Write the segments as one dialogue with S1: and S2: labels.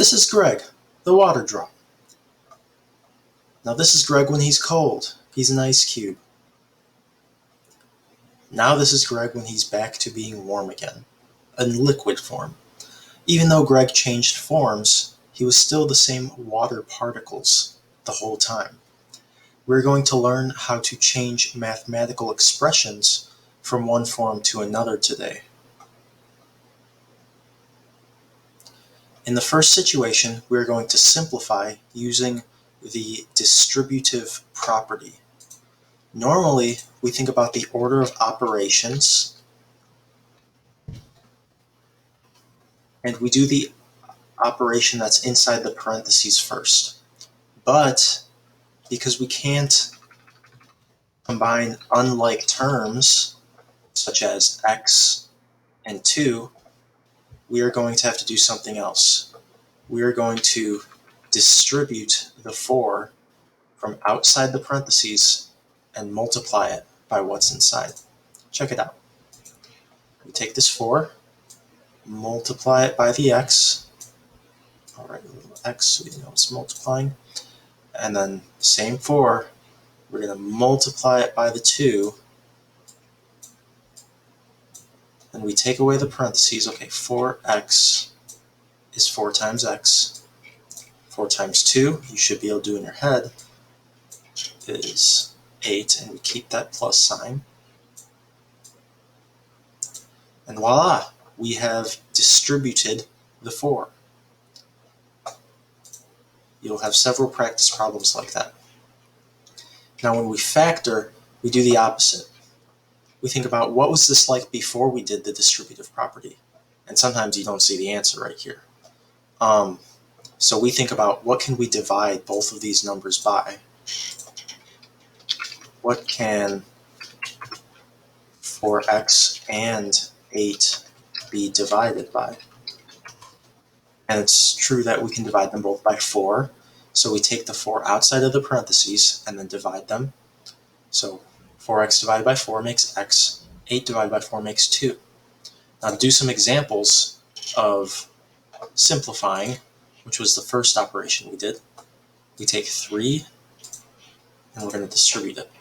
S1: This is Greg, the water drop. Now this is Greg when he's cold. He's an ice cube. Now this is Greg when he's back to being warm again, in liquid form. Even though Greg changed forms, he was still the same water particles the whole time. We're going to learn how to change mathematical expressions from one form to another today. In the first situation, we're going to simplify using the distributive property. Normally, we think about the order of operations, and we do the operation that's inside the parentheses first. But because we can't combine unlike terms, such as x and 2, we are going to have to do something else. We are going to distribute the 4 from outside the parentheses and multiply it by what's inside. Check it out. We take this 4, multiply it by the x. I'll write a little x so we know it's multiplying. And then same 4, we're going to multiply it by the 2. And we take away the parentheses. Okay, 4x is 4 times x. 4 times 2, you should be able to do in your head, is 8, and we keep that plus sign. And voila, we have distributed the 4. You'll have several practice problems like that. Now when we factor, we do the opposite. We think about what was this like before we did the distributive property. And sometimes you don't see the answer right here. So we think about what can we divide both of these numbers by? What can 4x and 8 be divided by? And it's true that we can divide them both by 4. So we take the 4 outside of the parentheses and then divide them. So 4x divided by 4 makes x. 8 divided by 4 makes 2. Now to do some examples of simplifying, which was the first operation we did, we take 3 and we're going to distribute it.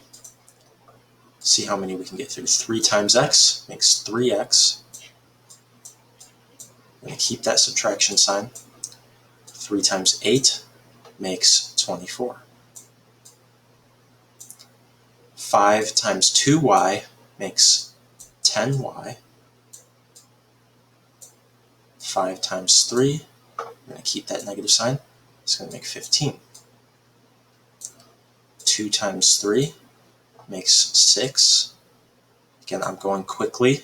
S1: See how many we can get through. 3 times x makes 3x. I'm going to keep that subtraction sign. 3 times 8 makes 24. 5 times 2y makes 10y. 5 times 3, I'm going to keep that negative sign. It's going to make 15. 2 times 3 makes 6. Again, I'm going quickly,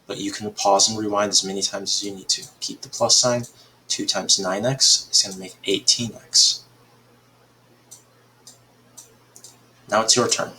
S1: but you can pause and rewind as many times as you need to. Keep the plus sign. 2 times 9x is going to make 18x. Now it's your turn.